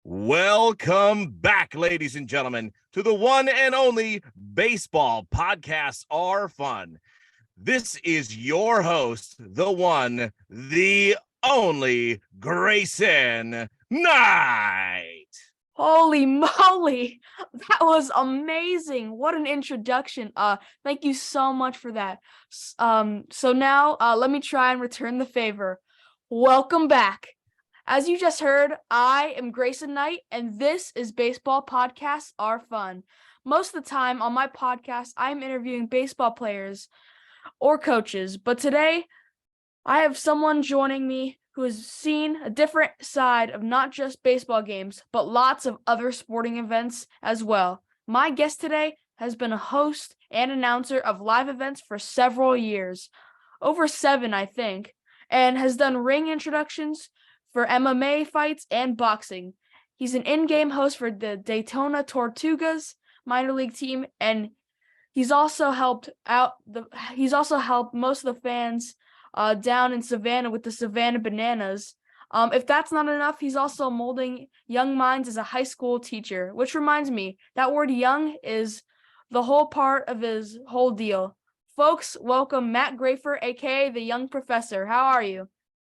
Welcome back, ladies and gentlemen, to the one and only Baseball Podcasts Are Fun. This is your host, the one, the only Grayson Knight. Holy moly, that was amazing. What an introduction. Thank you so much for that. So now let me try and return the favor. Welcome back. As you just heard, I am Grayson Knight, and this is Baseball Podcasts Are Fun. Most of the time on my podcast, I'm interviewing baseball players or coaches, but today I have someone joining me who has seen a different side of not just baseball games, but lots of other sporting events as well. My guest today has been a host and announcer of live events for several years, over 7, I think, and has done ring introductions for MMA fights and boxing. He's an in-game host for the Daytona Tortugas minor league team, and he's also helped most of the fans down in Savannah with the Savannah Bananas. If that's not enough, he's also molding young minds as a high school teacher, which reminds me, that word young is the whole part of his whole deal. Folks, welcome Matt Grafer, aka the Young Professor. How are you?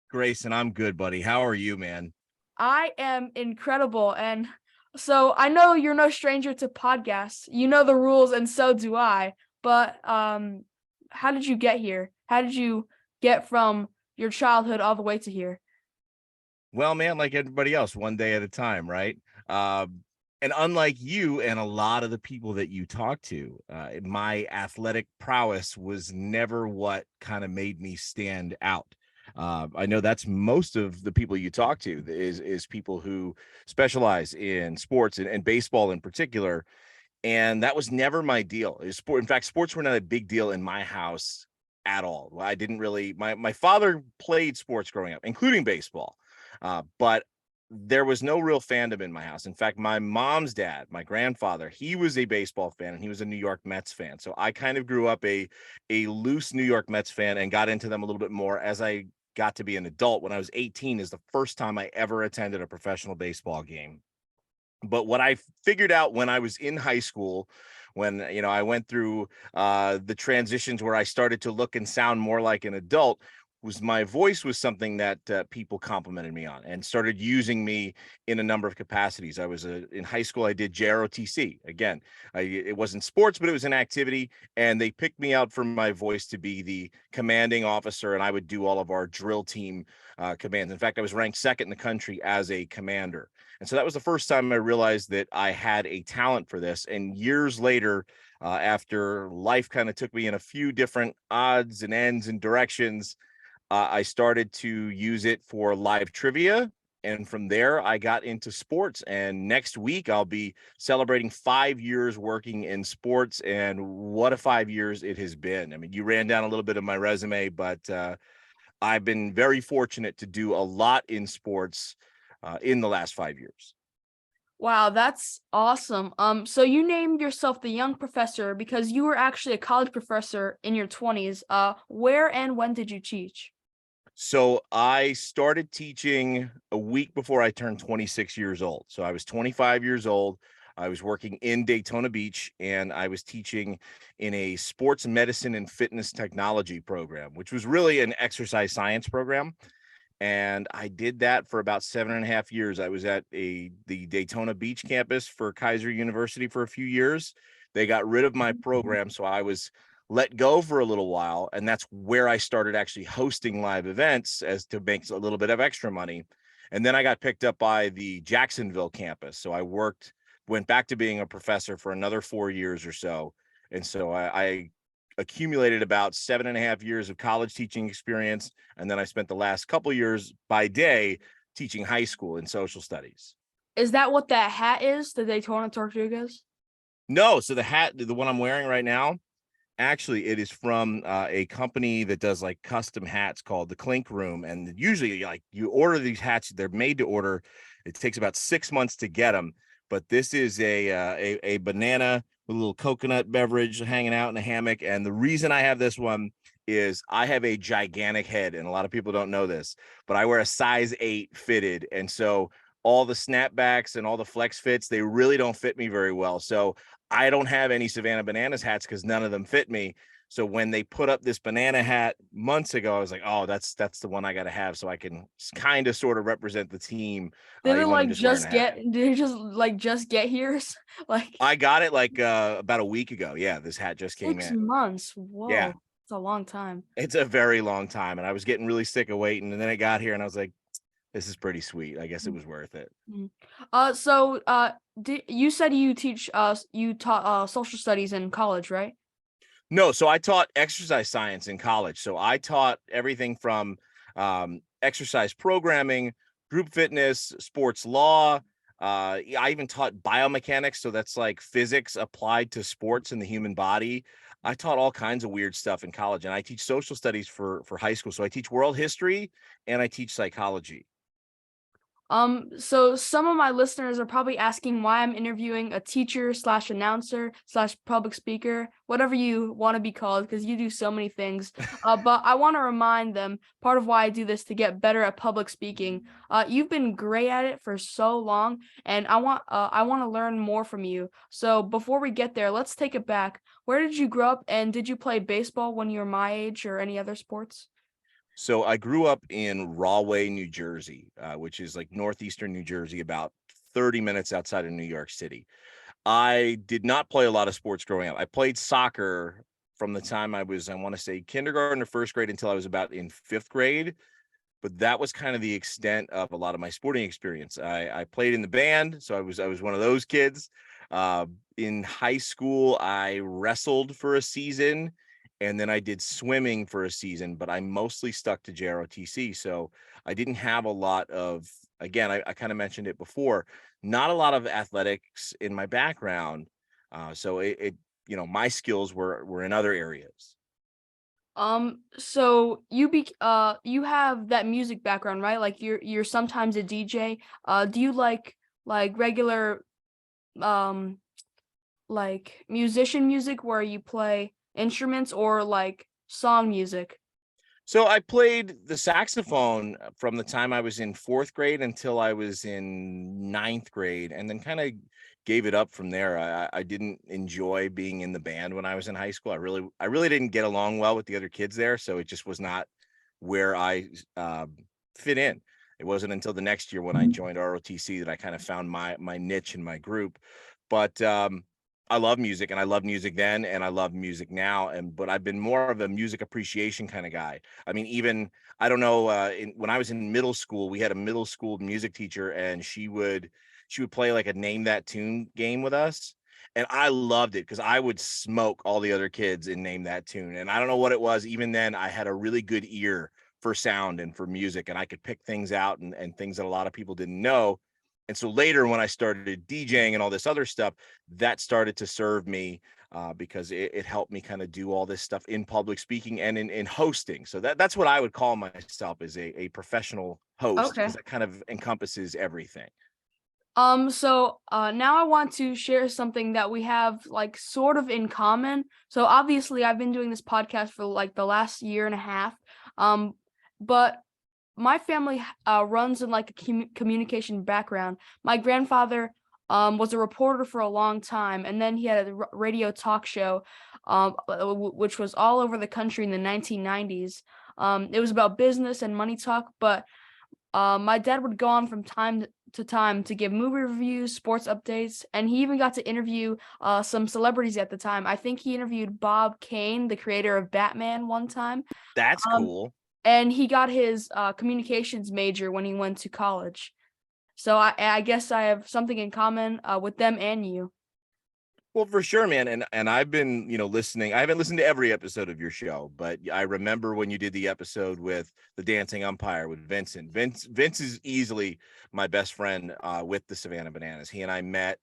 Grayson, I'm good, buddy. How are you, man? I am incredible. And so I know you're no stranger to podcasts. You know the rules, and so do I. But how did you get here? How did you get from your childhood all the way to here? Well, man, like everybody else, one day at a time, right? And unlike you and a lot of the people that you talk to, my athletic prowess was never what kind of made me stand out. I know that's most of the people you talk to is people who specialize in sports and baseball in particular. And that was never my deal. In fact, sports were not a big deal in my house at all. I didn't really, my father played sports growing up, including baseball. But there was no real fandom in my house. In fact, my mom's dad, my grandfather, he was a baseball fan and he was a New York Mets fan. So I kind of grew up a loose New York Mets fan and got into them a little bit more as I got to be an adult. When I was 18 is the first time I ever attended a professional baseball game. But what I figured out when I was in high school, when I went through the transitions where I started to look and sound more like an adult, was my voice was something that people complimented me on and started using me in a number of capacities. I was in high school. I did JROTC. Again, it wasn't sports, but it was an activity. And they picked me out for my voice to be the commanding officer. And I would do all of our drill team commands. In fact, I was ranked second in the country as a commander. And so that was the first time I realized that I had a talent for this. And years later, after life kind of took me in a few different odds and ends and directions, I started to use it for live trivia. And from there, I got into sports. And next week, I'll be celebrating 5 years working in sports. And what a 5 years it has been. I mean, you ran down a little bit of my resume, but I've been very fortunate to do a lot in sports in the last 5 years. Wow, that's awesome. So you named yourself the Young Professor because you were actually a college professor in your 20s. Where and when did you teach? So I started teaching a week before I turned 26 years old. So I was 25 years old. I was working in Daytona Beach and I was teaching in a sports medicine and fitness technology program, which was really an exercise science program. And I did that for about 7.5 years. I was at the Daytona Beach campus for Kaiser University for a few years. They got rid of my program, so I was let go for a little while, and that's where I started actually hosting live events as to make a little bit of extra money. And then I got picked up by the Jacksonville campus. So I went back to being a professor for another 4 years or so. And so I accumulated about 7.5 years of college teaching experience. And then I spent the last couple of years by day teaching high school in social studies. Is that what that hat is, the Daytona Tortugas? No, so the hat, the one I'm wearing right now, actually, it is from a company that does like custom hats called the Clink Room. And usually, like, you order these hats, they're made to order. It takes about 6 months to get them. But this is a banana with a little coconut beverage hanging out in a hammock. And the reason I have this one is I have a gigantic head, and a lot of people don't know this, but I wear a size 8 fitted. And so all the snapbacks and all the flex fits, they really don't fit me very well. So I don't have any Savannah Bananas hats because none of them fit me. So when they put up this banana hat months ago, I was like, oh, that's the one I got to have so I can kind of sort of represent the team, Didn't even when I'm like just wearing a just hat. get did it just get here? Like I got it like about a week ago. Yeah, this hat just came 6 in. months. Yeah, Whoa. It's a long time. it's a very long time, and I was getting really sick of waiting, and then it got here, and I was like, this is pretty sweet. I guess it Mm, was worth it. mm. You said you taught social studies in college, right? No, so I taught exercise science in college. So I taught everything from exercise programming, group fitness, sports law. I even taught biomechanics. So that's like physics applied to sports and the human body. I taught all kinds of weird stuff in college, and I teach social studies for high school. So I teach world history and I teach psychology. So some of my listeners are probably asking why I'm interviewing a teacher slash announcer slash public speaker, whatever you want to be called, because you do so many things. But I want to remind them part of why I do this to get better at public speaking. You've been great at it for so long, and I want to learn more from you. So before we get there, let's take it back. Where did you grow up, and did you play baseball when you were my age or any other sports? So I grew up in Rahway, New Jersey, which is like northeastern New Jersey, about 30 minutes outside of New York City. I did not play a lot of sports growing up. I played soccer from the time I was, I want to say, kindergarten or first grade until I was about in fifth grade. But that was kind of the extent of a lot of my sporting experience. I played in the band, so I was one of those kids. In high school, I wrestled for a season, and then I did swimming for a season. But I mostly stuck to JROTC, so I didn't have a lot of. Again, I kind of mentioned it before. Not a lot of athletics in my background, so my skills were in other areas. So you have that music background, right? Like you're sometimes a DJ. Do you like regular um like musician music where you play instruments or like song music? So I played the saxophone from the time I was in fourth grade until I was in ninth grade, and then kind of gave it up from there. I didn't enjoy being in the band when I was in high school. I really didn't get along well with the other kids there, so it just was not where I fit in. It wasn't until the next year when I joined ROTC that I kind of found my niche in my group. But I love music, and I love music then, and I love music now. But I've been more of a music appreciation kind of guy. I mean, even I don't know. When I was in middle school, we had a middle school music teacher, and she would play like a name that tune game with us, and I loved it because I would smoke all the other kids in name that tune. And I don't know what it was. Even then, I had a really good ear for sound and for music, and I could pick things out and things that a lot of people didn't know. And so later, when I started DJing and all this other stuff, that started to serve me because it helped me kind of do all this stuff in public speaking and in hosting. So that's what I would call myself, as a professional host, because Okay. that kind of encompasses everything. Now I want to share something that we have like sort of in common. So obviously I've been doing this podcast for like the last year and a half. Um, but my family runs in like a communication background. My grandfather was a reporter for a long time, and then he had a radio talk show, which was all over the country in the 1990s. It was about business and money talk, but my dad would go on from time to time to give movie reviews, sports updates, and he even got to interview some celebrities at the time. I think he interviewed Bob Kane, the creator of Batman, one time. That's Um, cool. and he got his communications major when he went to college. So I guess I have something in common with them and you. Well, for sure, man. And I've been, listening. I haven't listened to every episode of your show, but I remember when you did the episode with the dancing umpire with Vincent. Vince is easily my best friend with the Savannah Bananas. He and I met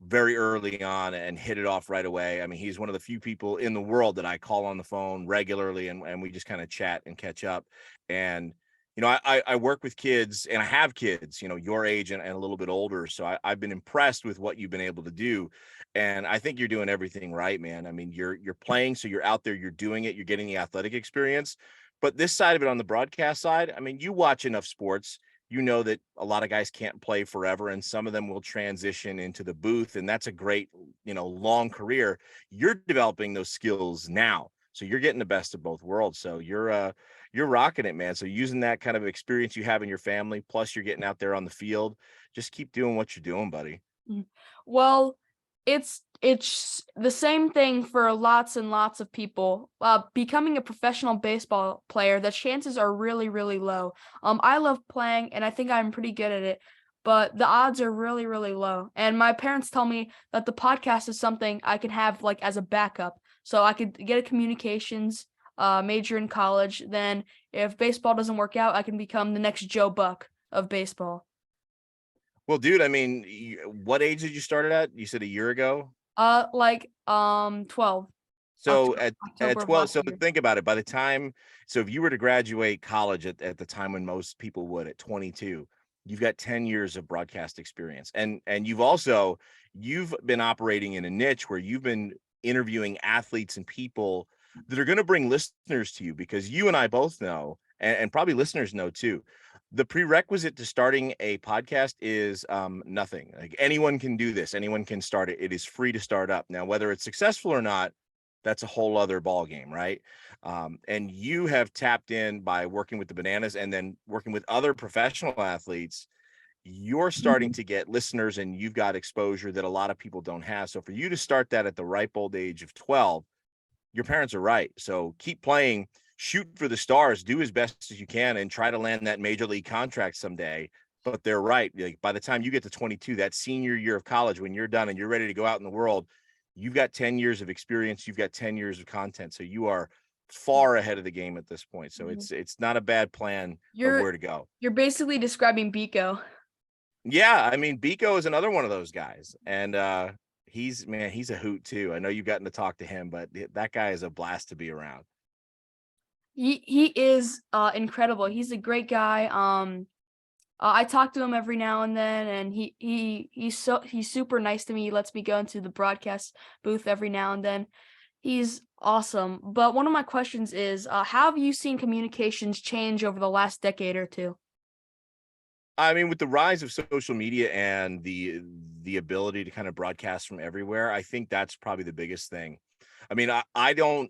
very early on and hit it off right away. I mean, he's one of the few people in the world that I call on the phone regularly, and we just kind of chat and catch up. And I work with kids, and I have kids, your age and a little bit older. So I've been impressed with what you've been able to do. And I think you're doing everything right, man. I mean, you're playing, so you're out there, you're doing it, you're getting the athletic experience. But this side of it, on the broadcast side, I mean, you watch enough sports. you know that a lot of guys can't play forever and some of them will transition into the booth, and that's a great, long career. You're developing those skills now, so you're getting the best of both worlds. So you're rocking it, man. So using that kind of experience you have in your family, plus you're getting out there on the field, just keep doing what you're doing, buddy. Mm. Well, it's the same thing for lots and lots of people. Becoming a professional baseball player, the chances are really, really low. I love playing, and I think I'm pretty good at it, but the odds are really, really low. And my parents tell me that the podcast is something I can have like as a backup, so I could get a communications major in college. Then, if baseball doesn't work out, I can become the next Joe Buck of baseball. Well, dude, I mean, what age did you start it at? You said a year ago. 12. So at October of 12, last so year. think about it. By the time, so if you were to graduate college at the time when most people would at 22, you've got 10 years of broadcast experience. And you've been operating in a niche where you've been interviewing athletes and people that are going to bring listeners to you, because you and I both know, and probably listeners know too, the prerequisite to starting a podcast is nothing. Like, anyone can do this, anyone can start it. It is free to start up. Now, whether it's successful or not, that's a whole other ball game, right? And you have tapped in by working with the Bananas and then working with other professional athletes. You're starting Mhm. to get listeners and you've got exposure that a lot of people don't have. So for you to start that at the ripe old age of 12, your parents are right. So keep playing, shoot for the stars, do as best as you can, and try to land that major league contract someday. But they're right. Like, by the time you get to 22, that senior year of college, when you're done and you're ready to go out in the world, you've got 10 years of experience, you've got 10 years of content. So you are far ahead of the game at this point. So Mhm. it's not a bad plan of You're where to go. you're basically describing Biko. Yeah, I mean, Biko is another one of those guys. And he's a hoot too. I know you've gotten to talk to him, but that guy is a blast to be around. He is incredible. He's a great guy. I talk to him every now and then, and he's super nice to me. He lets me go into the broadcast booth every now and then. He's awesome. But one of my questions is, how have you seen communications change over the last decade or two? I mean, with the rise of social media and the ability to kind of broadcast from everywhere, I think that's probably the biggest thing. I mean, I don't,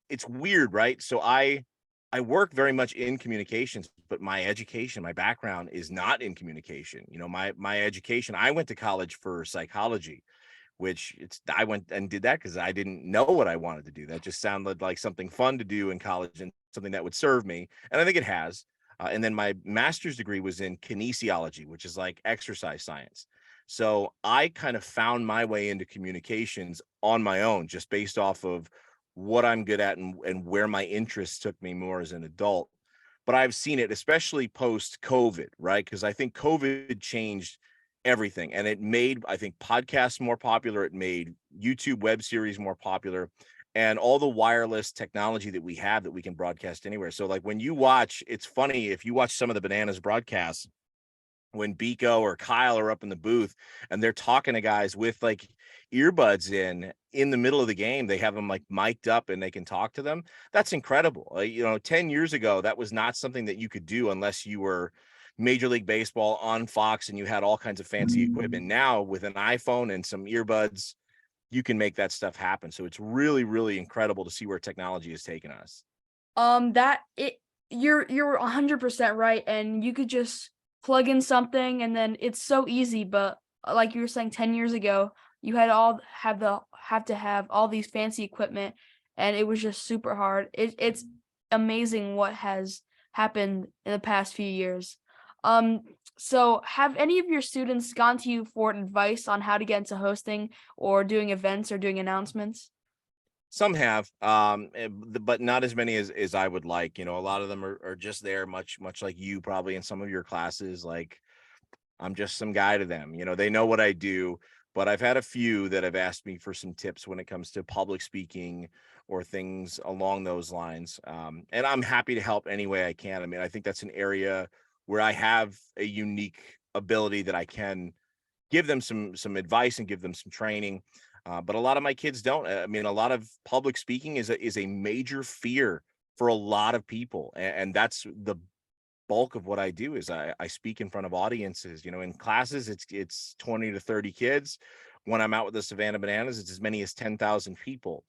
it's weird, right? So I work very much in communications, but my education, my background is not in communication. My education, I went to college for psychology, which I went and did that because I didn't know what I wanted to do. That just sounded like something fun to do in college and something that would serve me. And I think it has. And then my master's degree was in kinesiology, which is like exercise science. So I kind of found my way into communications on my own, just based off of what I'm good at and where my interests took me more as an adult. But I've seen it, especially post COVID, right? Because I think COVID changed everything, and it made, I think, podcasts more popular. It made YouTube web series more popular, and all the wireless technology that we have that we can broadcast anywhere. So like when you watch, it's funny, if you watch some of the Bananas broadcasts, when Biko or Kyle are up in the booth and they're talking to guys with like earbuds in the middle of the game, they have them like mic'd up and they can talk to them. That's incredible. 10 years ago, that was not something that you could do unless you were Major League Baseball on Fox and you had all kinds of fancy equipment. Now with an iPhone and some earbuds, you can make that stuff happen. So it's really, really incredible to see where technology has taken us. That it you're 100% right, and you could just plug in something and then it's so easy, but like you were saying 10 years ago, you had all have to have all these fancy equipment, and it was just super hard. It's amazing what has happened in the past few years. Um so have any of your students gone to you for advice on how to get into hosting or doing events or doing announcements? Some have, but not as many as I would like. A lot of them are just there, much like you probably in some of your classes. Like, I'm just some guy to them. They know what I do, but I've had a few that have asked me for some tips when it comes to public speaking or things along those lines. And I'm happy to help any way I can. I mean, I think that's an area where I have a unique ability that I can give them some advice and give them some training. But a lot of my kids don't. I mean, a lot of public speaking is a major fear for a lot of people, and that's the bulk of what I do is I speak in front of audiences. In classes, it's 20 to 30 kids. When I'm out with the Savannah Bananas, it's as many as 10,000 people.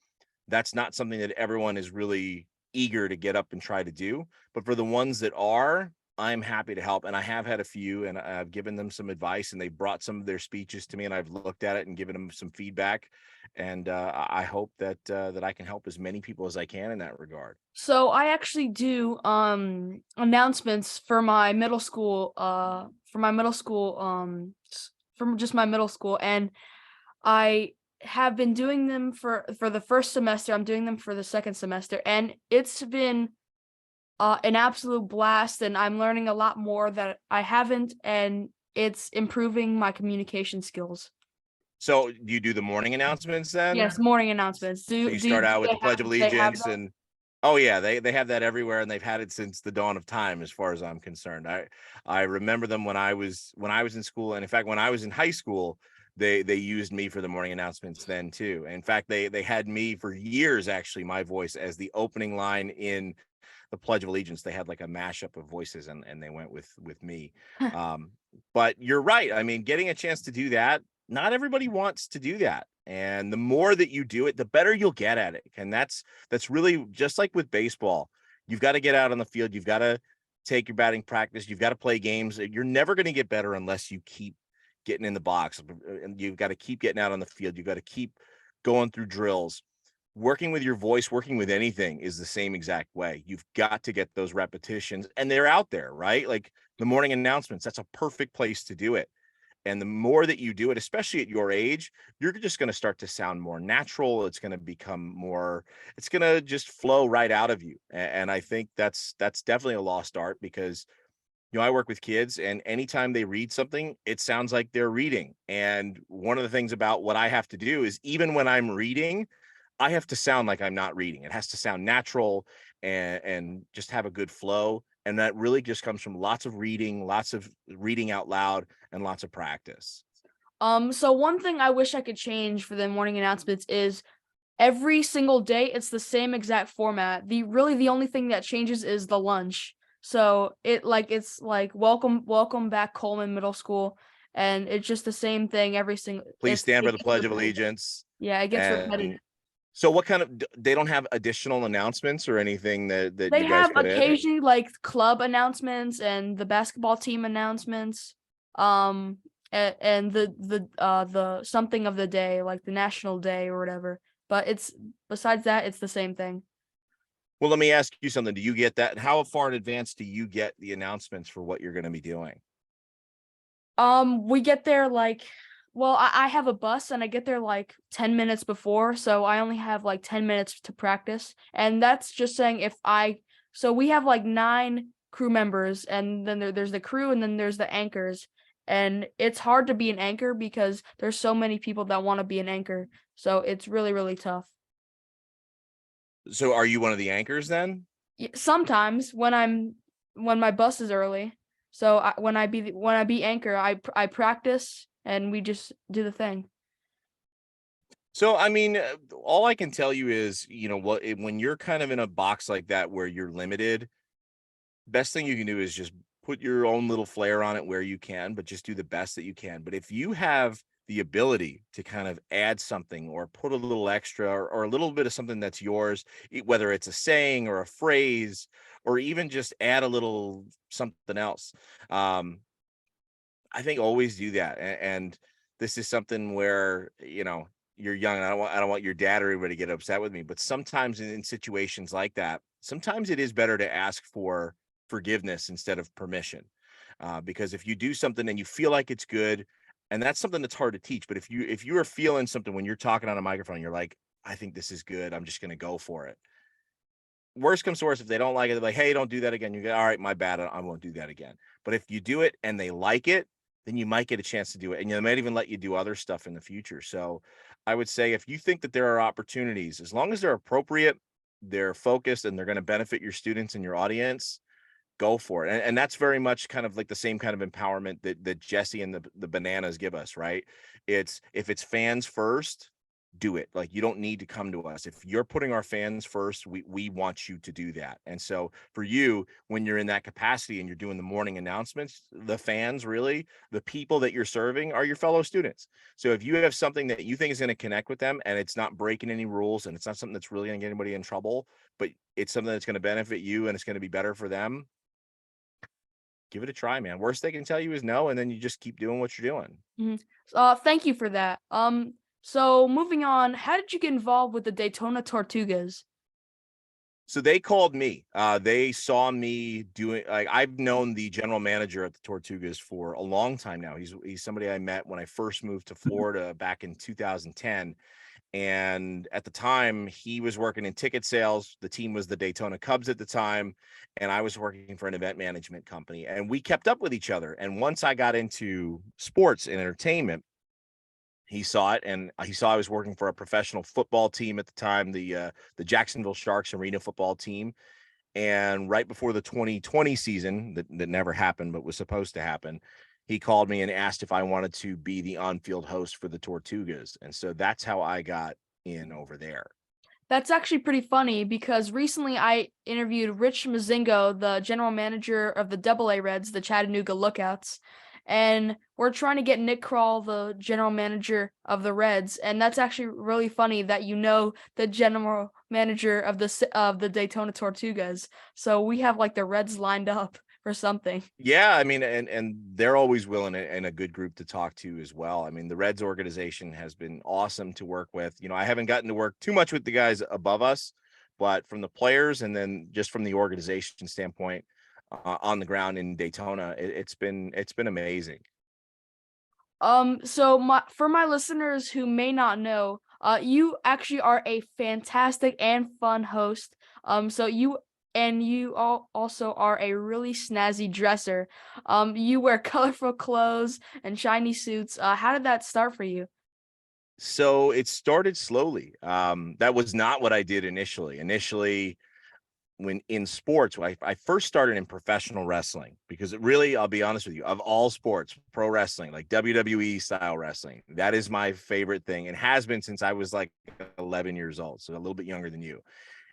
That's not something that everyone is really eager to get up and try to do. But for the ones that are, I'm happy to help. And I have had a few, and I've given them some advice, and they've brought some of their speeches to me, and I've looked at it and given them some feedback. And I hope that I can help as many people as I can in that regard. So I actually do announcements for my middle school from just my middle school, and I have been doing them for the first semester. I'm doing them for the second semester, and it's been an absolute blast, and I'm learning a lot more that I haven't, and it's improving my communication skills. So do you do the morning announcements then? Yes, morning announcements. So you start out with the Pledge of Do they have Allegiance, and oh yeah, they have that everywhere, and they've had it since the dawn of time, as far as I'm concerned. I remember them when I was in school, and in fact, when I was in high school, they used me for the morning announcements then too. In fact, they had me for years, actually, my voice as the opening line in the Pledge of Allegiance. They had like a mashup of voices, and they went with me. Um, but you're right. I mean, getting a chance to do that, not everybody wants to do that. And the more that you do it, the better you'll get at it. And that's really just like with baseball. You've got to get out on the field. You've got to take your batting practice. You've got to play games. You're never going to get better unless you keep getting in the box. And you've got to keep getting out on the field. You've got to keep going through drills. Working with your voice, working with anything is the same exact way. You've got to get those repetitions, and they're out there, right? Like the morning announcements, that's a perfect place to do it. And the more that you do it, especially at your age, you're just going to start to sound more natural. It's going to become more, it's going to just flow right out of you. And I think that's definitely a lost art, because I work with kids, and anytime they read something, it sounds like they're reading. And one of the things about what I have to do is, even when I'm reading, I have to sound like I'm not reading. It has to sound natural, and just have a good flow. And that really just comes from lots of reading out loud, and lots of practice. So one thing I wish I could change for the morning announcements is every single day it's the same exact format. The only thing that changes is the lunch. So it's like welcome back Coleman Middle School, and it's just the same thing every single. Please stand It for the gets Pledge of repetitive. Allegiance. Yeah, it gets repetitive. And so what kind of, they don't have additional announcements or anything that They you guys have put in? occasionally like club announcements and the basketball team announcements. And the something of the day, like the national day or whatever. But it's besides that, it's the same thing. Well, let me ask you something. Do you get that? How far in advance do you get the announcements for what you're going to be doing? We get there like, well, I have a bus and I get there like 10 minutes before, so I only have like 10 minutes to practice. And that's just saying so we have like 9 crew members, and then there's the crew, and then there's the anchors. And it's hard to be an anchor because there's so many people that want to be an anchor. So it's really, really tough. So are you one of the anchors then? Sometimes when my bus is early, so when I be anchor, I practice and we just do the thing. So, I mean, all I can tell you is, when you're kind of in a box like that where you're limited, best thing you can do is just put your own little flair on it where you can, but just do the best that you can. But if you have the ability to kind of add something, or put a little extra, or a little bit of something that's yours, whether it's a saying or a phrase, or even just add a little something else, I think always do that. And this is something where, you're young, and I don't want your dad or everybody to get upset with me, but sometimes in situations like that, sometimes it is better to ask for forgiveness instead of permission. Because if you do something and you feel like it's good, and that's something that's hard to teach, but if you are feeling something when you're talking on a microphone, you're like, I think this is good, I'm just going to go for it. Worst comes to worst, if they don't like it, they're like, hey, don't do that again. You go, all right, my bad, I won't do that again. But if you do it and they like it, then you might get a chance to do it, and they might even let you do other stuff in the future. So I would say, if you think that there are opportunities, as long as they're appropriate, they're focused, and they're going to benefit your students and your audience, go for it. And that's very much kind of like the same kind of empowerment that Jesse and the Bananas give us, right? It's, if it's fans first, do it. Like, you don't need to come to us. If you're putting our fans first, we want you to do that. And so for you, when you're in that capacity and you're doing the morning announcements, the fans, really, the people that you're serving are your fellow students. So if you have something that you think is going to connect with them and it's not breaking any rules and it's not something that's really going to get anybody in trouble, but it's something that's going to benefit you and it's going to be better for them, give it a try, man. Worst they can tell you is no, and then you just keep doing what you're doing. Mhm. Thank you for that. So moving on, how did you get involved with the Daytona Tortugas? So they called me. They saw me doing, like, I've known the general manager at the Tortugas for a long time now. He's somebody I met when I first moved to Florida back in 2010. And at the time, he was working in ticket sales. The team was the Daytona Cubs at the time, and I was working for an event management company. And we kept up with each other. And once I got into sports and entertainment, he saw it, and he saw I was working for a professional football team at the time, the Jacksonville Sharks arena football team. And right before the 2020 season that never happened but was supposed to happen, he called me and asked if I wanted to be the on-field host for the Tortugas. And so that's how I got in over there. That's actually pretty funny because recently I interviewed Rich Mazingo, the general manager of the Double A Reds, the Chattanooga Lookouts, and we're trying to get Nick Kroll, the general manager of the Reds, and that's actually really funny that you know the general manager of the Daytona Tortugas. So we have like the Reds lined up for something. Yeah, I mean, and they're always willing and a good group to talk to as well. I mean, the Reds organization has been awesome to work with. You know, I haven't gotten to work too much with the guys above us, but from the players and then just from the organization standpoint, on the ground in Daytona, it's been amazing. So for my listeners who may not know, you actually are a fantastic and fun host. So you also are a really snazzy dresser. You wear colorful clothes and shiny suits. How did that start for you? So it started slowly. That was not what I did initially. Initially, when in sports, I first started in professional wrestling because it really, I'll be honest with you, of all sports, pro wrestling, like WWE style wrestling, that is my favorite thing and has been since I was like 11 years old. So a little bit younger than you.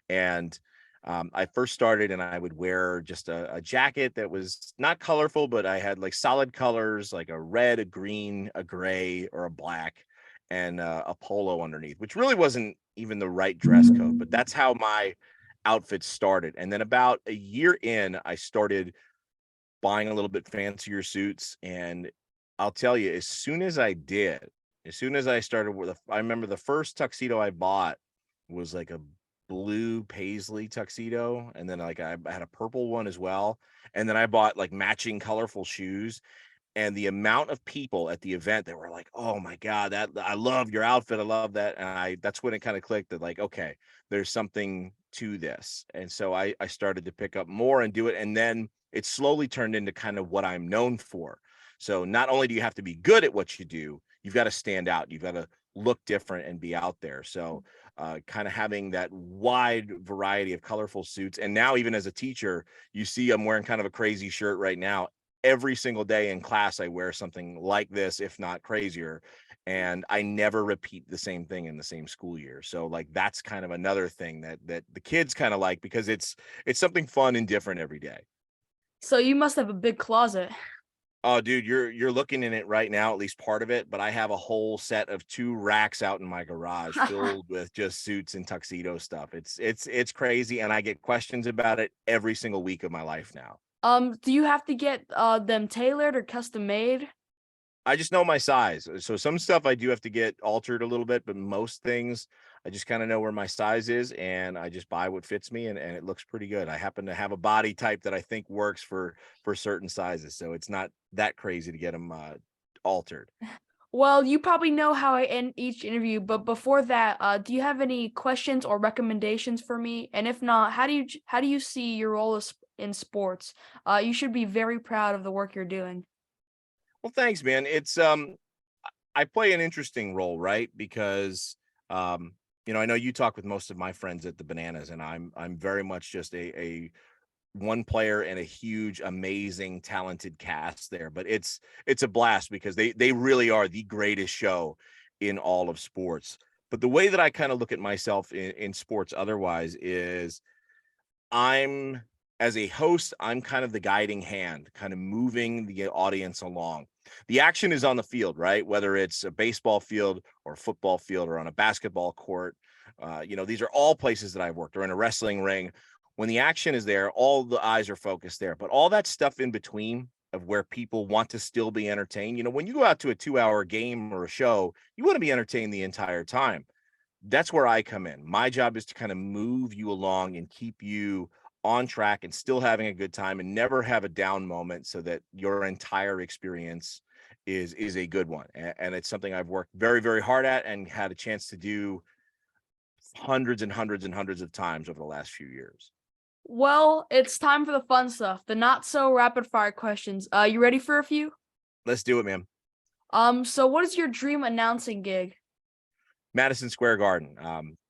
And I first started and I would wear just a jacket that was not colorful, but I had like solid colors, like a red, a green, a gray, or a black, and a polo underneath, which really wasn't even the right dress code, but that's how my outfits started. And then about a year in, I started buying a little bit fancier suits. And I'll tell you, as soon as I started with, I remember the first tuxedo I bought was like a blue paisley tuxedo. And then like I had a purple one as well. And then I bought like matching colorful shoes, and the amount of people at the event that were like, "Oh my God, that I love your outfit. I love that." And that's when it kind of clicked that like, okay, there's something to this. And so I started to pick up more and do it. And then it slowly turned into kind of what I'm known for. So not only do you have to be good at what you do, you've got to stand out. You've got to look different and be out there. So kind of having that wide variety of colorful suits. And now even as a teacher, you see I'm wearing kind of a crazy shirt right now. Every single day in class, I wear something like this, if not crazier. And I never repeat the same thing in the same school year. So like that's kind of another thing that the kids kind of like because it's something fun and different every day. So you must have a big closet. Oh, dude, you're looking in it right now, at least part of it, but I have a whole set of 2 racks out in my garage filled with just suits and tuxedo stuff. It's crazy, and I get questions about it every single week of my life now. Do you have to get them tailored or custom made? I just know my size. So some stuff I do have to get altered a little bit, but most things I just kind of know where my size is and I just buy what fits me, and it looks pretty good. I happen to have a body type that I think works for certain sizes. So it's not that crazy to get them altered. Well, you probably know how I end each interview, but before that, do you have any questions or recommendations for me? And if not, how do you see your role in sports? You should be very proud of the work you're doing. Well, thanks, man. It's I play an interesting role, right? Because I know you talk with most of my friends at the Bananas, and I'm very much just a one player and a huge, amazing, talented cast there. But it's a blast because they really are the greatest show in all of sports. But the way that I kind of look at myself in sports otherwise is I'm as a host, I'm kind of the guiding hand, kind of moving the audience along. The action is on the field, right? Whether it's a baseball field or a football field or on a basketball court. These are all places that I've worked, or in a wrestling ring. When the action is there, all the eyes are focused there. But all that stuff in between of where people want to still be entertained, when you go out to a 2-hour game or a show, you want to be entertained the entire time. That's where I come in. My job is to kind of move you along and keep you on track and still having a good time and never have a down moment so that your entire experience is a good one. And it's something I've worked very, very hard at and had a chance to do hundreds and hundreds and hundreds of times over the last few years. Well, it's time for the fun stuff, the not so rapid fire questions. You ready for a few? Let's do it, man. So what is your dream announcing gig? Madison Square Garden.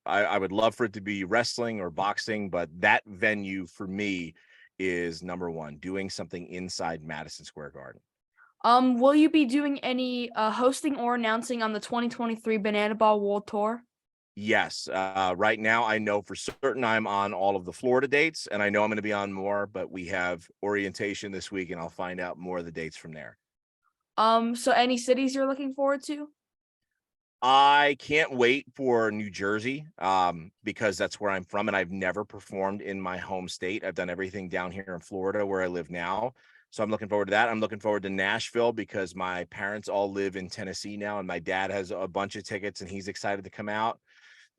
I would love for it to be wrestling or boxing, but that venue for me is number one, doing something inside Madison Square Garden. Will you be doing any hosting or announcing on the 2023 Banana Ball World Tour? Yes. Right now, I know for certain I'm on all of the Florida dates, and I know I'm going to be on more, but we have orientation this week, and I'll find out more of the dates from there. So any cities you're looking forward to? I can't wait for New Jersey, because that's where I'm from, and I've never performed in my home state. I've done everything down here in Florida where I live now. So I'm looking forward to that. I'm looking forward to Nashville because my parents all live in Tennessee now, and my dad has a bunch of tickets, and he's excited to come out.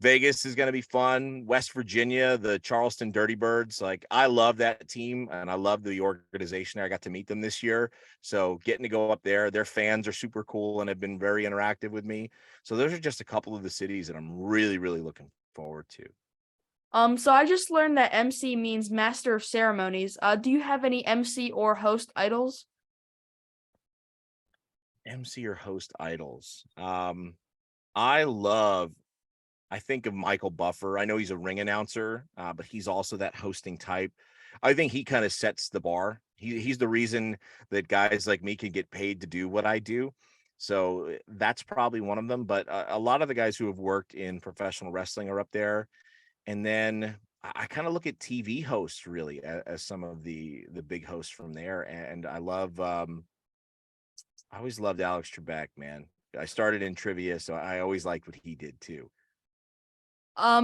Vegas is going to be fun. West Virginia, the Charleston Dirty Birds. Like, I love that team and I love the organization there. I got to meet them this year. So getting to go up there, their fans are super cool and have been very interactive with me. So those are just a couple of the cities that I'm really, really looking forward to. So I just learned that MC means Master of Ceremonies. Do you have any MC or host idols? MC or host idols. I love I think of Michael Buffer. I know he's a ring announcer, but he's also that hosting type. I think he kind of sets the bar. He's the reason that guys like me can get paid to do what I do. So that's probably one of them. But a lot of the guys who have worked in professional wrestling are up there. And then I kind of look at TV hosts really as some of the big hosts from there. And I love I always loved Alex Trebek, man. I started in trivia, so I always liked what he did too.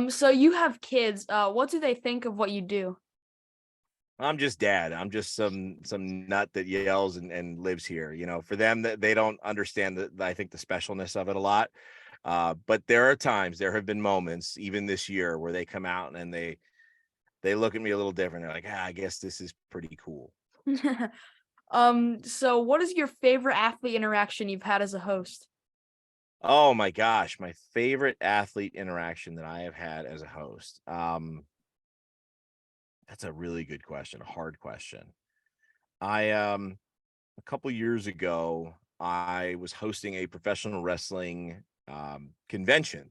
So you have kids. What do they think of what you do? I'm just dad. I'm just some nut that yells and lives here. For them that they don't understand that I think the specialness of it a lot. But there are times, there have been moments, even this year, where they come out and they look at me a little different. They're like, I guess this is pretty cool. So what is your favorite athlete interaction you've had as a host? Oh my gosh, my favorite athlete interaction that I have had as a host. That's a really good question, a hard question. I A couple years ago, I was hosting a professional wrestling convention,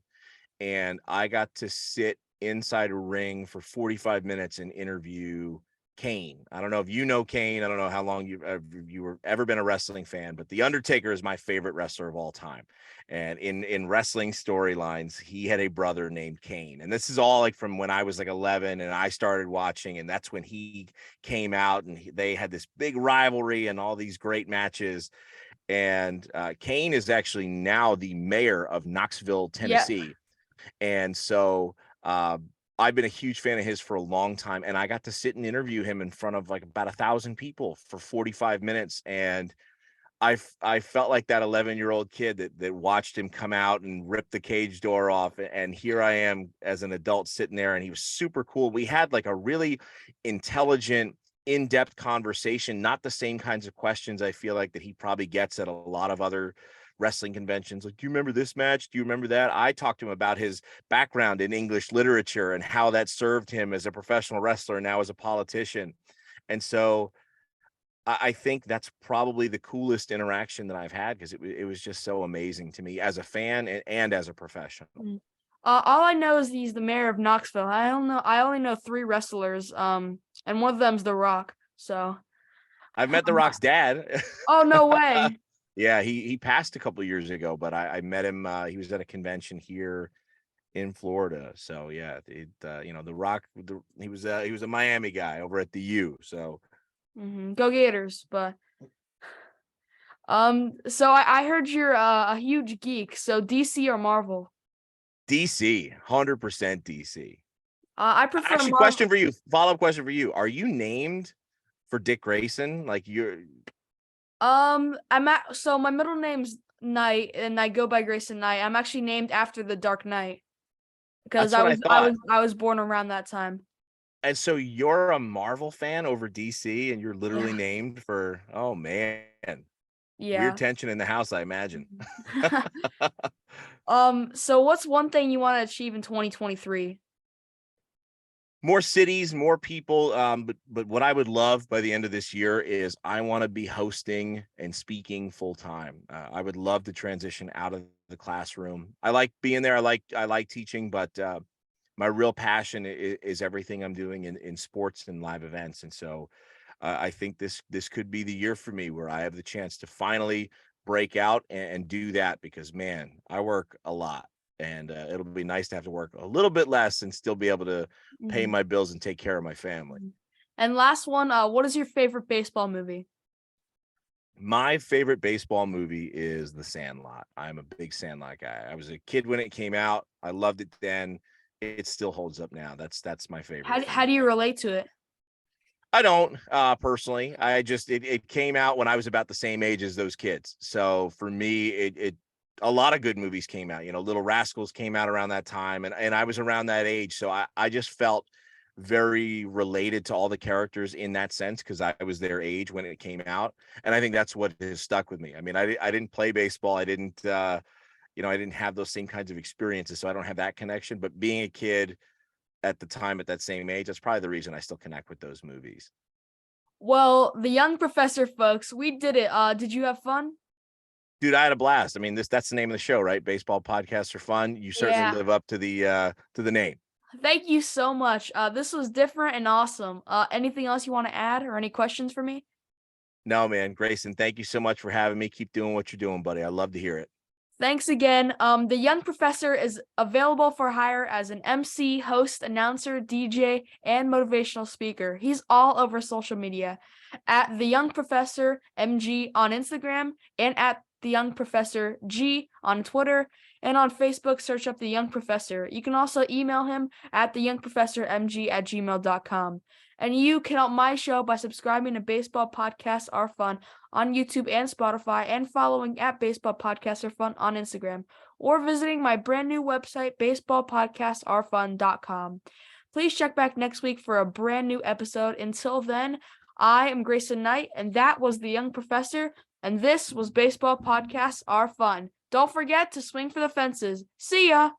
and I got to sit inside a ring for 45 minutes and interview Kane. I don't know if you know Kane. I don't know how long you were ever been a wrestling fan, but The Undertaker is my favorite wrestler of all time. And in wrestling storylines, he had a brother named Kane. And this is all like from when I was like 11 and I started watching, and that's when he came out and they had this big rivalry and all these great matches. And Kane is actually now the mayor of Knoxville, Yeah. Tennessee. And so I've been a huge fan of his for a long time, and I got to sit and interview him in front of like about 1,000 people for 45 minutes. And I felt like that 11-year-old kid that watched him come out and rip the cage door off. And here I am as an adult sitting there, and he was super cool. We had like a really intelligent, in-depth conversation, not the same kinds of questions I feel like that he probably gets at a lot of other wrestling conventions. Like, do you remember this match? Do you remember that? I talked to him about his background in English literature and how that served him as a professional wrestler, now as a politician. And so I think that's probably the coolest interaction that I've had, because it was just so amazing to me as a fan and as a professional. Mm. All I know is he's the mayor of Knoxville. I don't know. I only know three wrestlers. And one of them's The Rock. So. I've met The Rock's dad. Oh, no way. Yeah, he passed a couple years ago, but I met him. He was at a convention here in Florida. So yeah, the Rock, he was a Miami guy over at the U. So Go Gators. But so I heard you're a huge geek. So DC or Marvel? DC, 100% DC. I prefer Actually, Marvel. question for you, follow-up question for you. Are you named for Dick Grayson? Like you're So my middle name's Knight, and I go by Grayson Knight. I'm actually named after the Dark Knight because That's I what I was I thought. was I was born around that time. And so you're a Marvel fan over DC and you're Yeah, literally named for, oh man, weird yeah. tension in the house, I imagine. So what's one thing you want to achieve in 2023? More cities, more people. But what I would love by the end of this year is I want to be hosting and speaking full time. I would love to transition out of the classroom. I like being there. I like teaching, but my real passion is everything I'm doing in sports and live events. And so I think this could be the year for me where I have the chance to finally break out and do that because man, I work a lot. And it'll be nice to have to work a little bit less and still be able to pay Mhm. my bills and take care of my family. And last one, what is your favorite baseball movie? My favorite baseball movie is The Sandlot. I'm a big Sandlot guy. I was a kid when it came out. I loved it then. It still holds up now. That's my favorite How film. do you relate to it? I don't personally. I just it came out when I was about the same age as those kids. So for me, it a lot of good movies came out. Little Rascals came out around that time, and I was around that age. So I just felt very related to all the characters in that sense because I was their age when it came out, and I think that's what has stuck with me. I mean, I didn't play baseball. I didn't I didn't have those same kinds of experiences, so I don't have that connection. But being a kid at the time at that same age, that's probably the reason I still connect with those movies. Well, The Young Professor, folks, we did it. Did you have fun? Dude, I had a blast. I mean, that's the name of the show, right? Baseball podcasts are fun. You certainly Yeah. live up to the name. Thank you so much. This was different and awesome. Anything else you want to add or any questions for me? No, man, Grayson, thank you so much for having me. Keep doing what you're doing, buddy. I love to hear it. Thanks again. The Young Professor is available for hire as an MC, host, announcer, DJ, and motivational speaker. He's all over social media at The Young Professor MG on Instagram and at The Young Professor G on Twitter, and on Facebook, search up The Young Professor. You can also email him at theyoungprofessormg@gmail.com. And you can help my show by subscribing to Baseball Podcasts Are Fun on YouTube and Spotify, and following at Baseball Podcasts Are Fun on Instagram, or visiting my brand new website, baseballpodcastsarefun.com. Please check back next week for a brand new episode. Until then, I am Grayson Knight, and that was The Young Professor, and this was Baseball Podcasts Are Fun. Don't forget to swing for the fences. See ya!